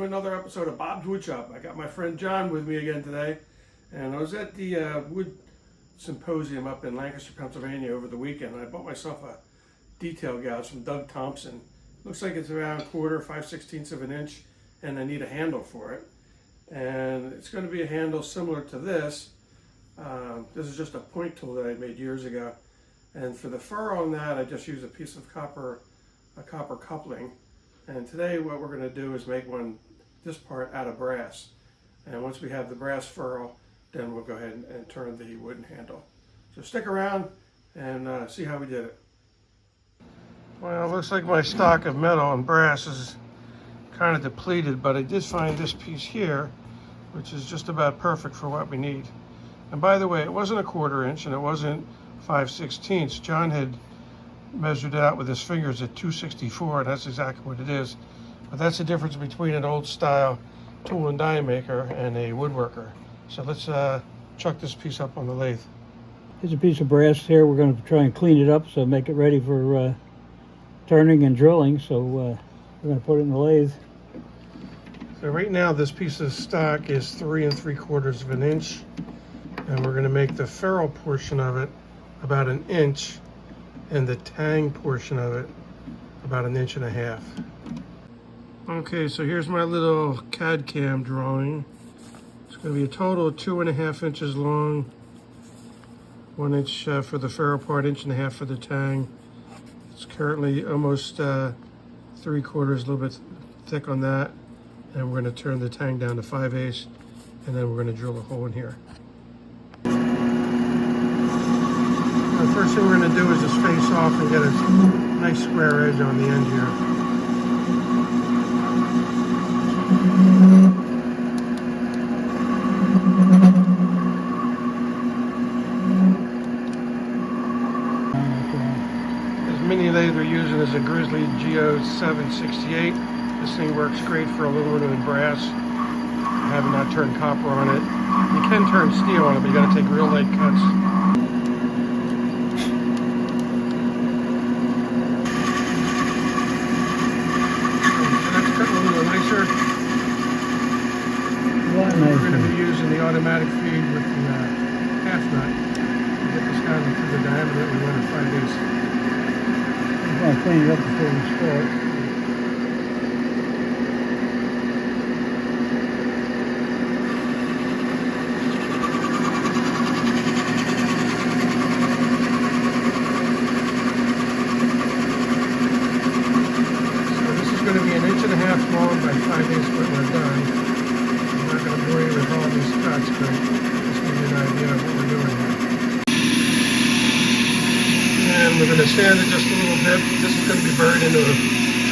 another episode of Bob's Woodshop. I got my friend John with me again today, and I was at the Wood Symposium up in Lancaster, Pennsylvania over the weekend. I bought myself a detail gouge from Doug Thompson. Looks like it's around 1/4, 5/16 of an inch, and I need a handle for it. And it's going to be a handle similar to this. This is just a point tool that I made years ago. And for the furrow on that, I just use a piece of copper coupling. And today what we're going to do is make this part out of brass. And once we have the brass furrow, then we'll go ahead and turn the wooden handle. So stick around and see how we did it. Well, it looks like my stock of metal and brass is kind of depleted, but I did find this piece here, which is just about perfect for what we need. And by the way, it wasn't a 1/4 inch and it wasn't 5/16. John had measured it out with his fingers at 264, and that's exactly what it is. But that's the difference between an old style tool and die maker and a woodworker. So let's chuck this piece up on the lathe. Here's a piece of brass here. We're going to try and clean it up, so make it ready for turning and drilling. So we're going to put it in the lathe. So right now this piece of stock is 3 3/4 of an inch, and we're going to make the ferrule portion of it about 1 inch and the tang portion of it about 1.5 inches. Okay, so here's my little CAD cam drawing. It's going to be a total of 2.5 inches long, 1 inch for the ferrule part, 1.5 inches for the tang. It's currently almost 3/4, a little bit thick on that. And we're going to turn the tang down to 5/8, and then we're going to drill a hole in here. The first thing we're going to do is just face off and get a nice square edge on the end here. This mini lathe we're using is a Grizzly Go768. This thing works great for aluminum and brass. I have not turned copper on it. You can turn steel on it, but you got to take real light cuts. Nicer. We're going to be using the automatic feed with the half nut to get this down to the diameter that we want at 5/8. I'm going to clean it up before we start. Going to be 1.5 inches long by 5/8 when we're done. I'm not going to bore you with all these cuts, but just give you an idea of what we're doing here. And we're going to sand it just a little bit. This is going to be buried into a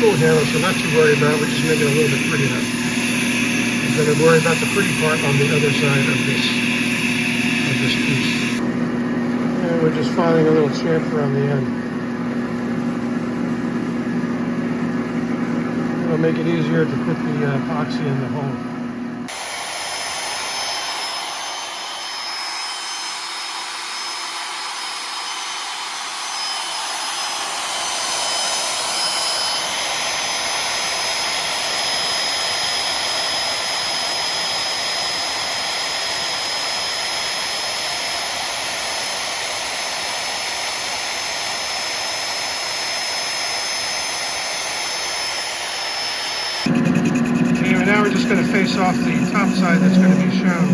tool handle, so not too worried about it. We're just making it a little bit prettier. We're going to worry about the pretty part on the other side of this piece. And we're just filing a little chamfer on the end. It'll make it easier to put the epoxy in the hole. Now we're just going to face off the top side that's going to be shown.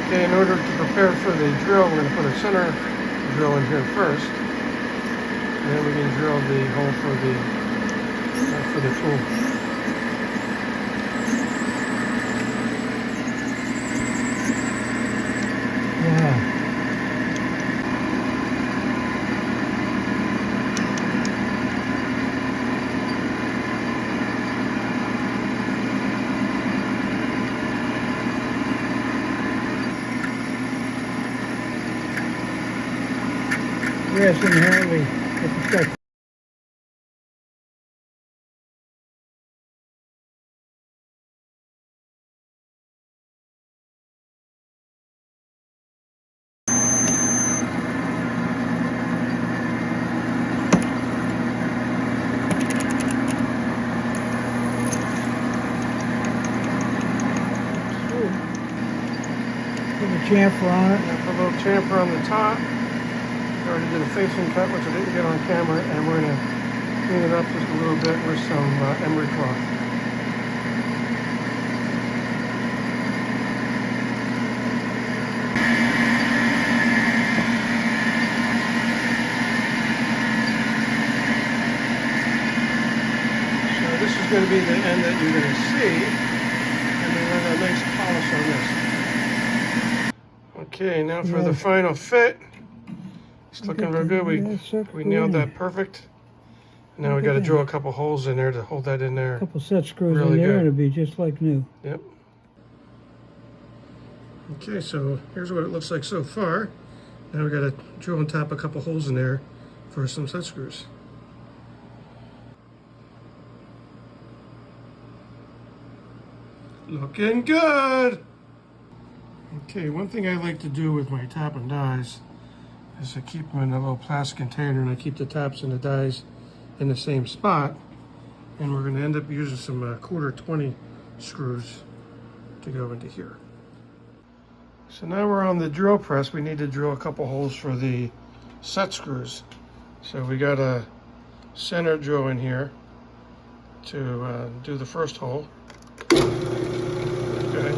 Okay, in order to prepare for the drill, we're going to put a center drill in here first. And then we can drill the hole for the tool. Yeah. Yes, inherently, it's chamfer on it. And put a little chamfer on the top. We already did a facing cut, which I didn't get on camera, and we're going to clean it up just a little bit with some emery cloth. This is going to be the end that you're going to see, and then we're going to nice polish on this. Okay, now for the final fit. It's looking real good. We nailed that perfect. Now we got to drill a couple holes in there to hold that in there. A couple set screws really in there, good. and it'll be just like new. Yep. Okay, so here's what it looks like so far. Now we got to drill and tap a couple holes in there for some set screws. Looking good. Okay, one thing I like to do with my tap and dies is I keep them in a little plastic container, and I keep the taps and the dies in the same spot. And we're going to end up using some 1/4 screws to go into here. So now we're on the drill press. We need to drill a couple holes for the set screws. So we got a center drill in here to do the first hole. Okay.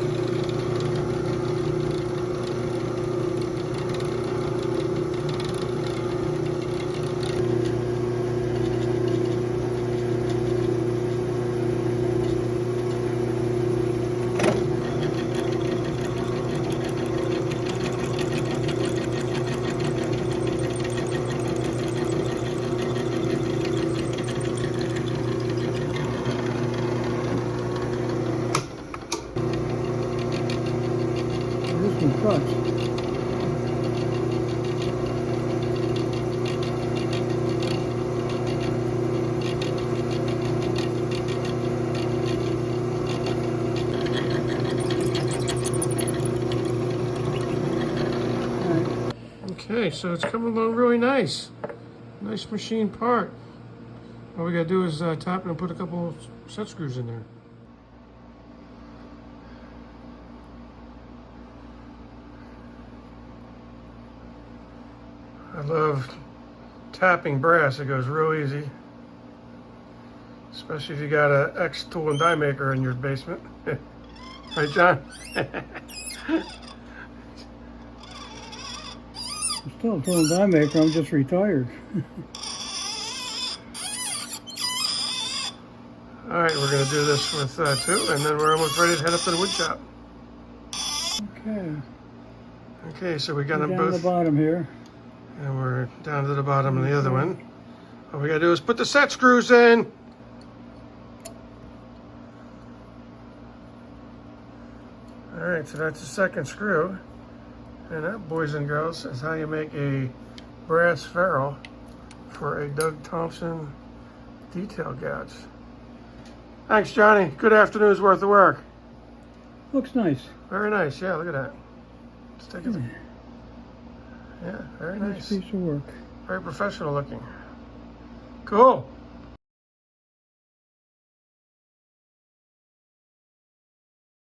This one cuts. Okay, so it's coming along really nice. Nice machine part. All we gotta do is tap it and put a couple of set screws in there. I love tapping brass. It goes real easy. Especially if you got an X tool and die maker in your basement. Right, John? I'm still a tool and die maker, I'm just retired. All right, we're gonna do this with two, and then we're almost ready to head up to the wood shop. Okay. Okay, so we got them Down both. the bottom here. And we're down to the bottom of the other one. All we gotta do is put the set screws in. All right, so that's the second screw. And that, boys and girls, is how you make a brass ferrule for a Doug Thompson Detail Gouge. Thanks, Johnny. Good afternoon's worth of work. Looks nice. Very nice. Yeah, look at that. Let's take it. Yeah, very nice. Nice piece of work. Very professional looking. Cool.